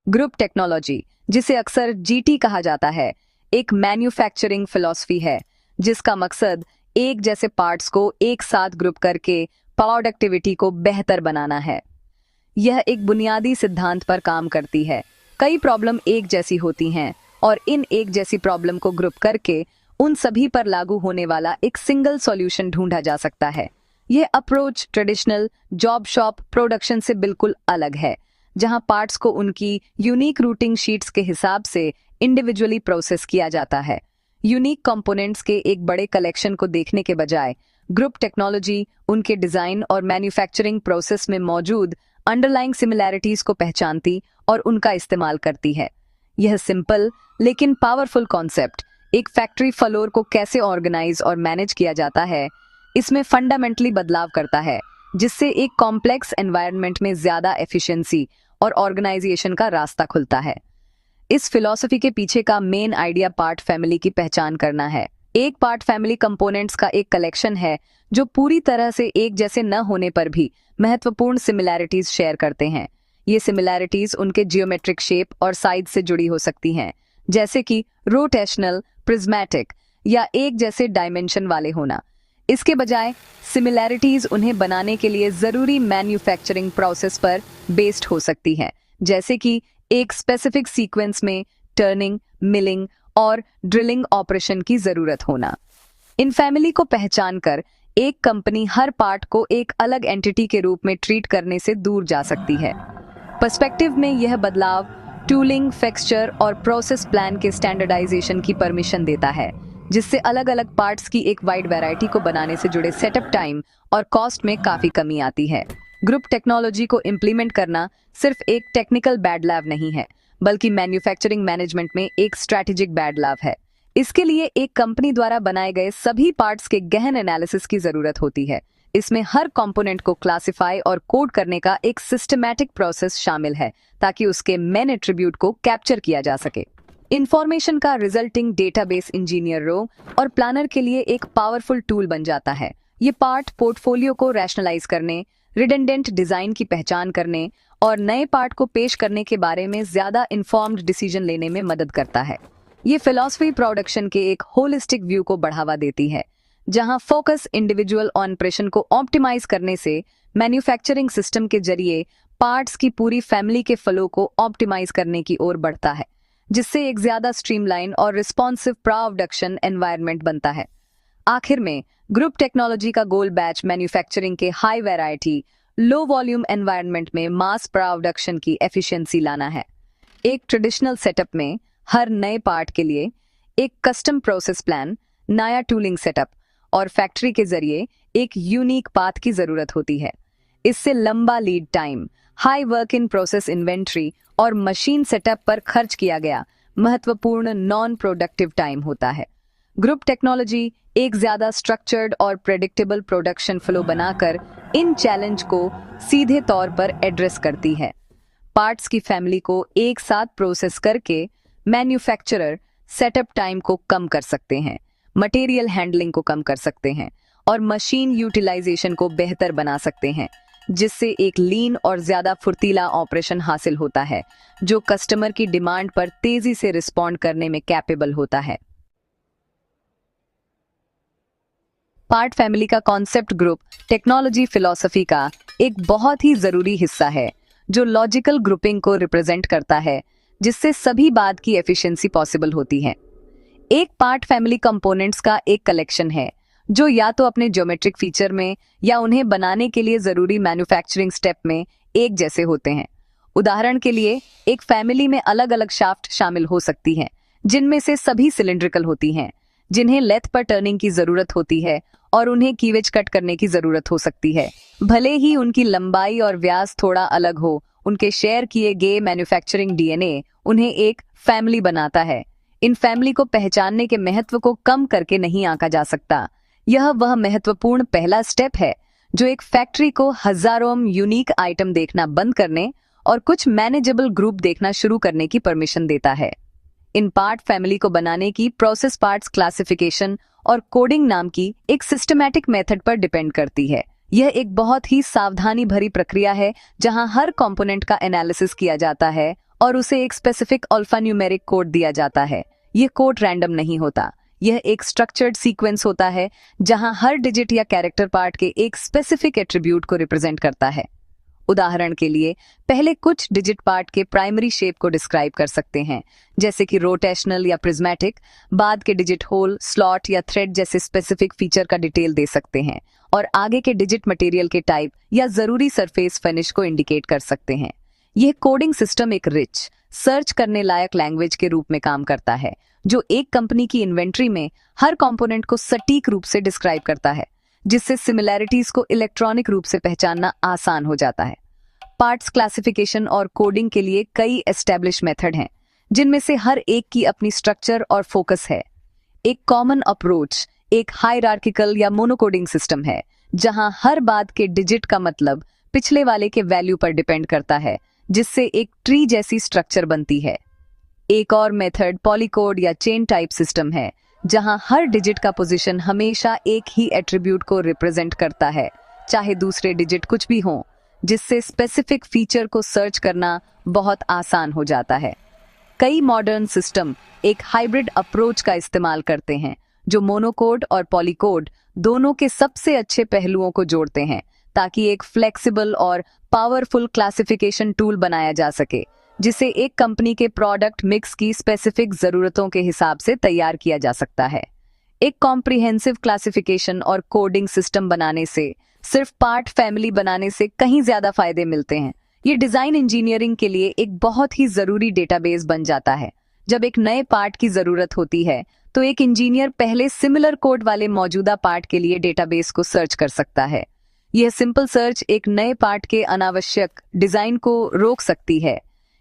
Group technology, जिसे अक्सर GT कहा जाता है, एक मैन्युफैक्चरिंग फिलॉसफी है जिसका मकसद एक जैसे पार्ट्स को एक साथ ग्रुप करके प्रोडक्टिविटी को बेहतर बनाना है। यह एक बुनियादी सिद्धांत पर काम करती है। कई प्रॉब्लम एक जैसी होती हैं और इन एक जैसी प्रॉब्लम को ग्रुप करके उन सभी पर लागू होने वाला एक सिंगल सॉल्यूशन ढूंढा जा सकता है। यह approach traditional job shop production से बिल्कुल अलग है, जहां पार्ट्स को उनकी यूनिक रूटिंग शीट्स के हिसाब से इंडिविजुअली प्रोसेस किया जाता है। यूनिक कंपोनेंट्स के एक बड़े कलेक्शन को देखने के बजाय ग्रुप टेक्नोलॉजी उनके डिजाइन और मैन्युफैक्चरिंग प्रोसेस में मौजूद अंडरलाइंग सिमिलैरिटीज को पहचानती और उनका इस्तेमाल करती है। यह सिंपल लेकिन पावरफुल कॉन्सेप्ट एक फैक्ट्री फ्लोर को कैसे ऑर्गेनाइज और मैनेज किया जाता है, इसमें फंडामेंटली बदलाव करता है, जिससे एक कॉम्प्लेक्स एनवायरनमेंट में ज्यादा एफिशिएंसी और ऑर्गेनाइजेशन का रास्ता खुलता है। इस फिलॉसफी के पीछे का मेन आइडिया पार्ट फैमिली की पहचान करना है। एक पार्ट फैमिली कंपोनेंट्स का एक कलेक्शन है जो पूरी तरह से एक जैसे न होने पर भी महत्वपूर्ण सिमिलैरिटीज शेयर करते हैं। ये सिमिलैरिटीज उनके जियोमेट्रिक शेप और साइज से जुड़ी हो सकती हैं, जैसे कि रोटेशनल, प्रिज्मेटिक या एक जैसे डायमेंशन वाले होना। इसके बजाय सिमिलैरिटीज उन्हें बनाने के लिए जरूरी मैन्युफैक्चरिंग प्रोसेस पर बेस्ड हो सकती है, जैसे कि एक स्पेसिफिक सीक्वेंस में टर्निंग, मिलिंग और ड्रिलिंग ऑपरेशन की जरूरत होना। इन फैमिली को पहचान कर एक कंपनी हर पार्ट को एक अलग एंटिटी के रूप में ट्रीट करने से दूर जा सकती है। पर्सपेक्टिव में यह बदलाव टूलिंग, फिक्सचर और प्रोसेस प्लान के स्टैंडर्डाइजेशन की परमिशन देता है, जिससे अलग अलग पार्ट्स की एक वाइड वैरायटी को बनाने से जुड़े सेटअप टाइम और कॉस्ट में काफी कमी आती है। ग्रुप टेक्नोलॉजी को इम्प्लीमेंट करना सिर्फ एक टेक्निकल बैड लैव नहीं है, बल्कि मैन्युफैक्चरिंग मैनेजमेंट में एक स्ट्रैटेजिक बैड लैव है। इसके लिए एक कंपनी द्वारा बनाए गए सभी पार्ट्स के गहन एनालिसिस की जरूरत होती है। इसमें हर कंपोनेंट को क्लासिफाई और कोड करने का एक सिस्टमैटिक प्रोसेस शामिल है, ताकि उसके मेन एट्रीब्यूट को कैप्चर किया जा सके। इंफॉर्मेशन का रिजल्टिंग डेटाबेस इंजीनियरों और प्लानर के लिए एक पावरफुल टूल बन जाता है। ये पार्ट पोर्टफोलियो को रैशनलाइज करने, रिडंडेंट डिजाइन की पहचान करने और नए पार्ट को पेश करने के बारे में ज्यादा इन्फॉर्म्ड डिसीजन लेने में मदद करता है। ये फिलॉसफी प्रोडक्शन के एक होलिस्टिक व्यू को बढ़ावा देती है, जहां फोकस इंडिविजुअल ऑपरेशन को ऑप्टिमाइज करने से मैन्युफैक्चरिंग सिस्टम के जरिए पार्ट्स की पूरी फैमिली के फ्लो को ऑप्टिमाइज करने की ओर बढ़ता है, जिससे एक ज्यादा स्ट्रीमलाइन और रिस्पॉन्सिव प्रोडक्शन एनवायरनमेंट बनता है। आखिर में ग्रुप टेक्नोलॉजी का गोल बैच मैन्युफैक्चरिंग के high variety, low volume environment में मास प्रोडक्शन की एफिशिएंसी लाना है। एक ट्रेडिशनल सेटअप में हर नए पार्ट के लिए एक कस्टम प्रोसेस प्लान, नया टूलिंग सेटअप और फैक्ट्री के जरिए एक यूनिक पाथ की जरूरत होती है। इससे लंबा lead time, high work in process inventory और मशीन सेटअप पर खर्च किया गया महत्वपूर्ण नॉन प्रोडक्टिव टाइम होता है। ग्रुप टेक्नोलॉजी एक ज्यादा स्ट्रक्चर्ड और प्रेडिक्टेबल प्रोडक्शन फ्लो बनाकर इन चैलेंज को सीधे तौर पर एड्रेस करती है। पार्ट्स की फैमिली को एक साथ प्रोसेस करके मैन्युफैक्चरर सेटअप टाइम को कम कर सकते हैं, मटेरियल हैंडलिंग को कम कर सकते हैं और मशीन यूटिलाइजेशन को बेहतर बना सकते हैं, जिससे एक लीन और ज्यादा फुर्तीला ऑपरेशन हासिल होता है, जो कस्टमर की डिमांड पर तेजी से रिस्पॉन्ड करने में कैपेबल होता है। पार्ट फैमिली का कॉन्सेप्ट ग्रुप टेक्नोलॉजी फिलॉसफी का एक बहुत ही जरूरी हिस्सा है, जो लॉजिकल ग्रुपिंग को रिप्रेजेंट करता है, जिससे सभी बात की एफिशिएंसी पॉसिबल होती है। एक पार्ट फैमिली कंपोनेंट्स का एक कलेक्शन है जो या तो अपने ज्योमेट्रिक फीचर में या उन्हें बनाने के लिए जरूरी मैन्युफैक्चरिंग स्टेप में एक जैसे होते हैं। उदाहरण के लिए, एक फैमिली में अलग अलग शाफ्ट शामिल हो सकती हैं, जिनमें से सभी सिलिंड्रिकल होती हैं, जिन्हें लेथ पर टर्निंग की जरूरत होती है और उन्हें कीवेज कट करने की जरूरत हो सकती है। भले ही उनकी लंबाई और व्यास थोड़ा अलग हो, उनके शेयर किए गए मैन्युफैक्चरिंग डीएनए उन्हें एक फैमिली बनाता है। इन फैमिली को पहचानने के महत्व को कम करके नहीं आंका जा सकता। यह वह महत्वपूर्ण पहला स्टेप है जो एक फैक्ट्री को हजारों यूनिक आइटम देखना बंद करने और कुछ मैनेजेबल ग्रुप देखना शुरू करने की परमिशन देता है। इन पार्ट फैमिली को बनाने की प्रोसेस पार्ट्स क्लासिफिकेशन और कोडिंग नाम की एक सिस्टमैटिक मेथड पर डिपेंड करती है। यह एक बहुत ही सावधानी भरी प्रक्रिया है, जहां हर कंपोनेंट का एनालिसिस किया जाता है और उसे एक स्पेसिफिक अल्फान्यूमेरिक कोड दिया जाता है। यह कोड रैंडम नहीं होता, यह एक स्ट्रक्चर्ड सीक्वेंस होता है जहां हर डिजिट या कैरेक्टर पार्ट के एक स्पेसिफिक एट्रीब्यूट को रिप्रेजेंट करता है। उदाहरण के लिए, पहले कुछ डिजिट पार्ट के प्राइमरी शेप को डिस्क्राइब कर सकते हैं, जैसे कि रोटेशनल या प्रिज्मेटिक। बाद के डिजिट होल, स्लॉट या थ्रेड जैसे स्पेसिफिक फीचर का डिटेल दे सकते हैं, और आगे के डिजिट मटेरियल के टाइप या जरूरी सरफेस फिनिश को इंडिकेट कर सकते हैं। यह कोडिंग सिस्टम एक रिच, सर्च करने लायक लैंग्वेज के रूप में काम करता है, जो एक कंपनी की इन्वेंट्री में हर कंपोनेंट को सटीक रूप से डिस्क्राइब करता है, जिससे सिमिलैरिटीज को इलेक्ट्रॉनिक रूप से पहचानना आसान हो जाता है। पार्ट्स क्लासिफिकेशन और कोडिंग के लिए कई एस्टेब्लिश मेथड हैं, जिनमें से हर एक की अपनी स्ट्रक्चर और फोकस है। एक कॉमन अप्रोच एक हायरार्किकल या मोनोकोडिंग सिस्टम है, जहां हर बाद के डिजिट का मतलब पिछले वाले के वैल्यू पर डिपेंड करता है, जिससे एक ट्री जैसी स्ट्रक्चर बनती है। एक और मेथड पॉलीकोड या चेन टाइप सिस्टम है, जहां हर डिजिट का पोजीशन हमेशा एक ही एट्रीब्यूट को रिप्रेजेंट करता है, चाहे दूसरे डिजिट कुछ भी हो, जिससे स्पेसिफिक फीचर को सर्च करना बहुत आसान हो जाता है। कई मॉडर्न सिस्टम एक हाइब्रिड अप्रोच का इस्तेमाल करते हैं, जो मोनोकोड और पॉलीकोड दोनों के सबसे अच्छे पहलुओं को जोड़ते हैं, ताकि एक फ्लेक्सिबल और पावरफुल क्लासिफिकेशन टूल बनाया जा सके, जिसे एक कंपनी के प्रोडक्ट मिक्स की स्पेसिफिक जरूरतों के हिसाब से तैयार किया जा सकता है। एक कॉम्प्रिहेंसिव क्लासिफिकेशन और कोडिंग सिस्टम बनाने से सिर्फ पार्ट फैमिली बनाने से कहीं ज्यादा फायदे मिलते हैं। ये डिजाइन इंजीनियरिंग के लिए एक बहुत ही जरूरी डेटाबेस बन जाता है। जब एक नए पार्ट की जरूरत होती है, तो एक इंजीनियर पहले सिमिलर कोड वाले मौजूदा पार्ट के लिए डेटाबेस को सर्च कर सकता है। यह सिंपल सर्च एक नए पार्ट के अनावश्यक डिजाइन को रोक सकती है।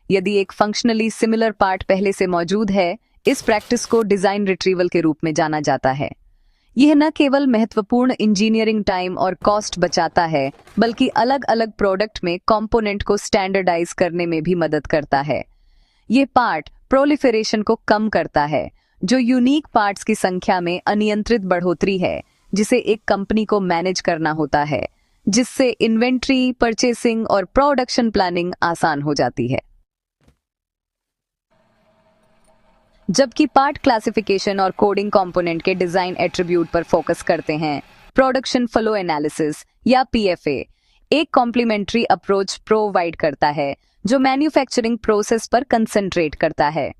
यदि एक फंक्शनली सिमिलर पार्ट पहले से मौजूद है, इस प्रैक्टिस को डिजाइन रिट्रीवल के रूप में जाना जाता है। यह न केवल महत्वपूर्ण इंजीनियरिंग टाइम और कॉस्ट बचाता है, बल्कि अलग अलग प्रोडक्ट में कंपोनेंट को स्टैंडर्डाइज करने में भी मदद करता है। यह पार्ट प्रोलिफरेशन को कम करता है, जो यूनिक पार्ट्स की संख्या में अनियंत्रित बढ़ोतरी है, जिसे एक कंपनी को मैनेज करना होता है, जिससे इन्वेंट्री, परचेसिंग और प्रोडक्शन प्लानिंग आसान हो जाती है। जबकि पार्ट क्लासिफिकेशन और कोडिंग कंपोनेंट के डिजाइन एट्रीब्यूट पर फोकस करते हैं, प्रोडक्शन फ्लो एनालिसिस या पीएफए एक कॉम्प्लीमेंट्री अप्रोच प्रोवाइड करता है, जो मैन्युफैक्चरिंग प्रोसेस पर कंसंट्रेट करता है।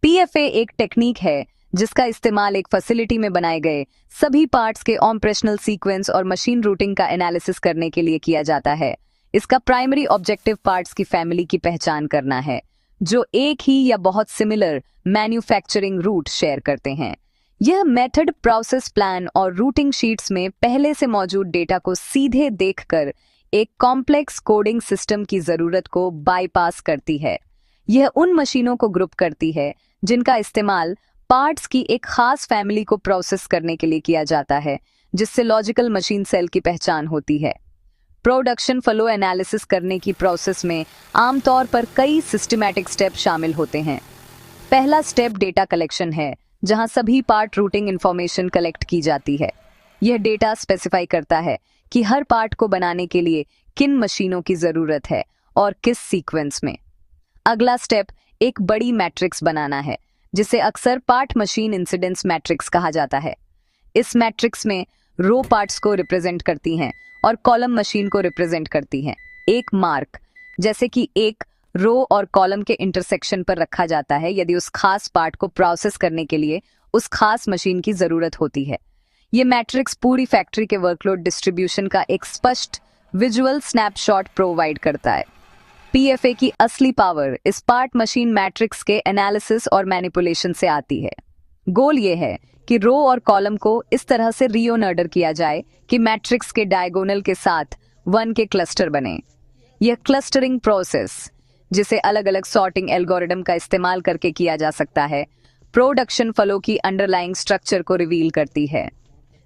पीएफए एक टेक्निक है जिसका इस्तेमाल एक फैसिलिटी में बनाए गए सभी पार्ट्स के ऑपरेशनल सीक्वेंस और मशीन रूटिंग का एनालिसिस करने के लिए किया जाता है। इसका प्राइमरी ऑब्जेक्टिव पार्ट्स की फैमिली की पहचान करना है, जो एक ही या बहुत सिमिलर मैन्युफैक्चरिंग रूट शेयर करते हैं। यह मेथड प्रोसेस प्लान और रूटिंग शीट्स में पहले से मौजूद डेटा को सीधे देखकर एक कॉम्प्लेक्स कोडिंग सिस्टम की जरूरत को बाईपास करती है। यह उन मशीनों को ग्रुप करती है जिनका इस्तेमाल पार्ट्स की एक खास फैमिली को प्रोसेस करने के लिए किया जाता है, जिससे लॉजिकल मशीन सेल की पहचान होती है। प्रोडक्शन फ्लो एनालिसिस करने की प्रोसेस में आमतौर पर कई सिस्टमैटिक स्टेप शामिल होते हैं। पहला स्टेप डेटा कलेक्शन है, जहां सभी पार्ट रूटिंग इंफॉर्मेशन कलेक्ट की जाती है। यह डेटा स्पेसिफाई करता है कि हर पार्ट को बनाने के लिए किन मशीनों की जरूरत है और किस सीक्वेंस में। अगला स्टेप एक बड़ी मैट्रिक्स बनाना है, जिसे अक्सर पार्ट मशीन इंसिडेंस मैट्रिक्स कहा जाता है। इस मैट्रिक्स में रो पार्ट्स को रिप्रेजेंट करती हैं और कॉलम मशीन को रिप्रेजेंट करती हैं। एक मार्क, जैसे कि एक रो और कॉलम के इंटरसेक्शन पर रखा जाता है यदि उस खास पार्ट को प्रोसेस करने के लिए उस खास मशीन की जरूरत होती है। ये मैट्रिक्स पूरी फैक्ट्री के वर्कलोड डिस्ट्रीब्यूशन का एक स्पष्ट विजुअल स्नैपशॉट प्रोवाइड करता है। पीएफए की असली पावर इस पार्ट मशीन मैट्रिक्स के एनालिसिस और मैनिपुलेशन से आती है। गोल ये है कि रो और कॉलम को इस तरह से रीऑर्डर किया जाए कि मैट्रिक्स के डायगोनल के साथ वन के क्लस्टर बने। यह क्लस्टरिंग प्रोसेस, जिसे अलग अलग सॉर्टिंग एल्गोरिदम का इस्तेमाल करके किया जा सकता है, प्रोडक्शन फ्लो की अंडरलाइंग स्ट्रक्चर को रिवील करती है।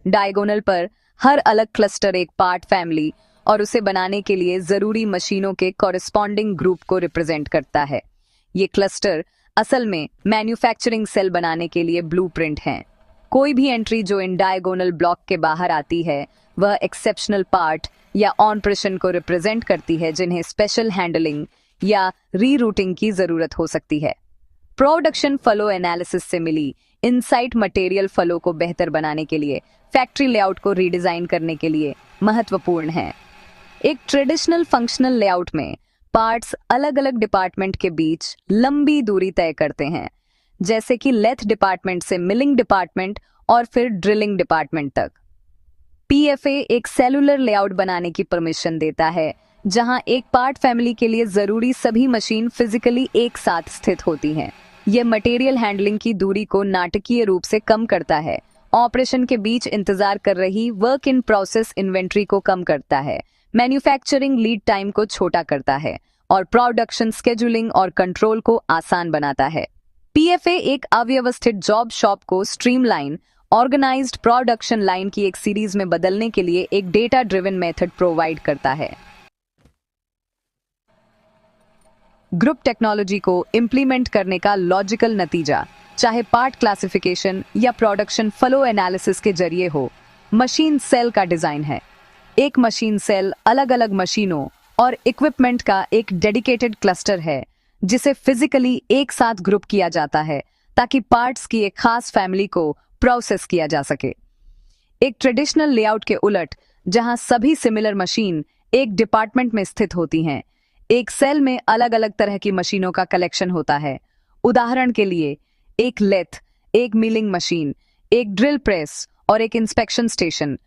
डायगोनल पर हर अलग क्लस्टर एक पार्ट फैमिली और उसे बनाने के लिए जरूरी मशीनों के कॉरेस्पॉन्डिंग ग्रुप को रिप्रेजेंट करता है। ये क्लस्टर असल में मैन्युफैक्चरिंग सेल बनाने के लिए ब्लूप्रिंट हैं। कोई भी एंट्री जो इन डायगोनल ब्लॉक के बाहर आती है, वह एक्सेप्शनल पार्ट या ऑपरेशन को रिप्रेजेंट करती है, जिन्हें स्पेशल हैंडलिंग या रीरूटिंग की जरूरत हो सकती है। प्रोडक्शन फ्लो एनालिसिस से मिली इनसाइट मटेरियल फ्लो को बेहतर बनाने के लिए फैक्ट्री लेआउट को रीडिजाइन करने के लिए महत्वपूर्ण है। एक ट्रेडिशनल फंक्शनल लेआउट में पार्ट्स अलग अलग डिपार्टमेंट के बीच लंबी दूरी तय करते हैं, जैसे कि लेथ डिपार्टमेंट से मिलिंग डिपार्टमेंट और फिर ड्रिलिंग डिपार्टमेंट तक। पीएफए एक सेलुलर लेआउट बनाने की परमिशन देता है, जहां एक पार्ट फैमिली के लिए जरूरी सभी मशीन फिजिकली एक साथ स्थित होती हैं। यह मटेरियल हैंडलिंग की दूरी को नाटकीय रूप से कम करता है, ऑपरेशन के बीच इंतजार कर रही वर्क इन प्रोसेस इन्वेंट्री को कम करता है, मैन्युफैक्चरिंग लीड टाइम को छोटा करता है और प्रोडक्शन स्केड्यूलिंग और कंट्रोल को आसान बनाता है। पीएफए एक अव्यवस्थित जॉब शॉप को स्ट्रीमलाइन ऑर्गेनाइज्ड प्रोडक्शन लाइन की एक सीरीज में बदलने के लिए एक डेटा ड्रिवन मेथड प्रोवाइड करता है। ग्रुप टेक्नोलॉजी को इंप्लीमेंट करने का लॉजिकल नतीजा, चाहे पार्ट क्लासिफिकेशन या प्रोडक्शन फ्लो एनालिसिस के जरिए हो, मशीन सेल का डिजाइन है। एक मशीन सेल अलग अलग मशीनों और इक्विपमेंट का एक डेडिकेटेड क्लस्टर है, जिसे फिजिकली एक साथ ग्रुप किया जाता है ताकि पार्ट्स की एक खास फैमिली को प्रोसेस किया जा सके। एक ट्रेडिशनल लेआउट के उलट, जहां सभी सिमिलर मशीन एक डिपार्टमेंट में स्थित होती हैं, एक सेल में अलग अलग तरह की मशीनों का कलेक्शन होता है। उदाहरण के लिए एक लेथ, एक मिलिंग मशीन, एक ड्रिल प्रेस और एक इंस्पेक्शन स्टेशन।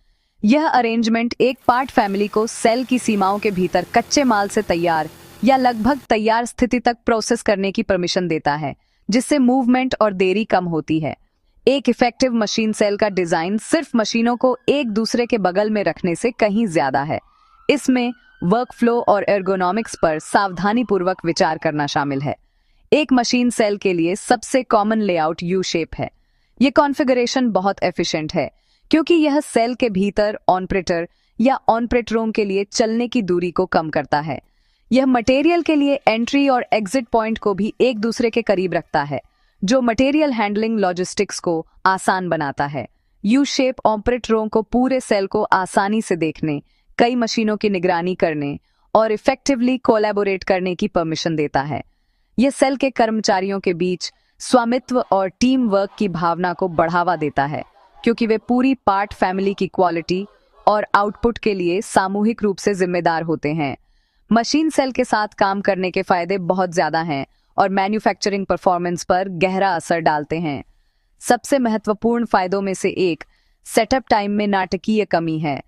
यह अरेंजमेंट एक पार्ट फैमिली को सेल की सीमाओं के भीतर कच्चे माल से तैयार या लगभग तैयार स्थिति तक प्रोसेस करने की परमिशन देता है, जिससे मूवमेंट और देरी कम होती है। एक इफेक्टिव मशीन सेल का डिजाइन सिर्फ मशीनों को एक दूसरे के बगल में रखने से कहीं ज्यादा है। इसमें वर्कफ्लो और एर्गोनॉमिक्स पर सावधानीपूर्वक विचार करना शामिल है। एक मशीन सेल के लिए सबसे कॉमन लेआउट यू शेप है। यह कॉन्फ़िगरेशन बहुत एफिशिएंट है, क्योंकि यह सेल के भीतर ऑनप्रेटर या ऑनप्रेटरों के लिए चलने की दूरी को कम करता है। यह मटेरियल के लिए एंट्री और एग्जिट पॉइंट को भी एक दूसरे के करीब रखता है, जो मटेरियल हैंडलिंग लॉजिस्टिक्स को आसान बनाता है। यू शेप ऑपरेटरों को पूरे सेल को आसानी से देखने, कई मशीनों की निगरानी करने और इफेक्टिवली कोलैबोरेट करने की परमिशन देता है। यह सेल के कर्मचारियों के बीच स्वामित्व और टीम वर्क की भावना को बढ़ावा देता है, क्योंकि वे पूरी पार्ट फैमिली की क्वालिटी और आउटपुट के लिए सामूहिक रूप से जिम्मेदार होते हैं। मशीन सेल के साथ काम करने के फायदे बहुत ज्यादा हैं और मैन्युफैक्चरिंग परफॉर्मेंस पर गहरा असर डालते हैं। सबसे महत्वपूर्ण फायदों में से एक सेटअप टाइम में नाटकीय कमी है।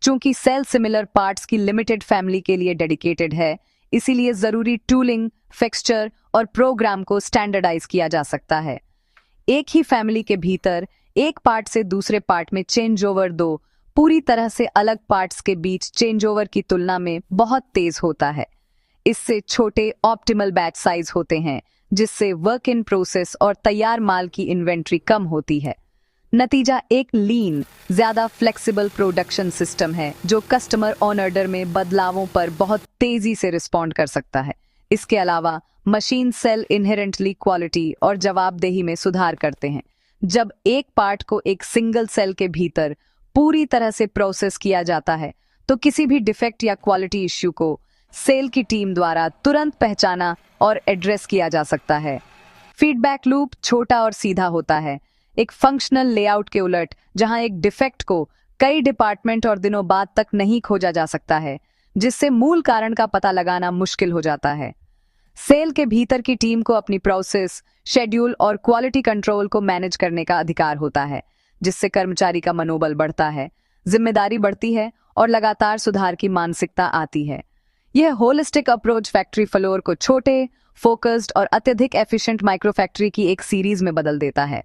चूंकि सेल सिमिलर पार्ट्स की लिमिटेड फैमिली के लिए डेडिकेटेड है, इसीलिए जरूरी टूलिंग, फिक्सचर और प्रोग्राम को स्टैंडर्डाइज किया जा सकता है। एक ही फैमिली के भीतर एक पार्ट से दूसरे पार्ट में चेंज ओवर दो पूरी तरह से अलग पार्ट्स के बीच चेंज ओवर की तुलना में बहुत तेज होता है। इससे छोटे ऑप्टिमल बैच साइज होते हैं, जिससे वर्क इन प्रोसेस और तैयार माल की इन्वेंट्री कम होती है। नतीजा एक लीन, ज्यादा फ्लेक्सिबल प्रोडक्शन सिस्टम है, जो कस्टमर ऑन ऑर्डर में बदलावों पर बहुत तेजी से रिस्पॉन्ड कर सकता है। इसके अलावा मशीन सेल इनहेरेंटली क्वालिटी और जवाबदेही में सुधार करते हैं। जब एक पार्ट को एक सिंगल सेल के भीतर पूरी तरह से प्रोसेस किया जाता है, तो किसी भी डिफेक्ट या क्वालिटी इश्यू को सेल की टीम द्वारा तुरंत पहचाना और एड्रेस किया जा सकता है। फीडबैक लूप छोटा और सीधा होता है। एक फंक्शनल लेआउट के उलट, जहां एक डिफेक्ट को कई डिपार्टमेंट और दिनों बाद तक नहीं खोजा जा सकता है, जिससे मूल कारण का पता लगाना मुश्किल हो जाता है। सेल के भीतर की टीम को अपनी प्रोसेस, शेड्यूल और क्वालिटी कंट्रोल को मैनेज करने का अधिकार होता है, जिससे कर्मचारी का मनोबल बढ़ता है, जिम्मेदारी बढ़ती है और लगातार सुधार की मानसिकता आती है। यह होलिस्टिक अप्रोच फैक्ट्री फ्लोर को छोटे, फोकस्ड और अत्यधिक एफिशिएंट माइक्रो फैक्ट्री की एक सीरीज में बदल देता है,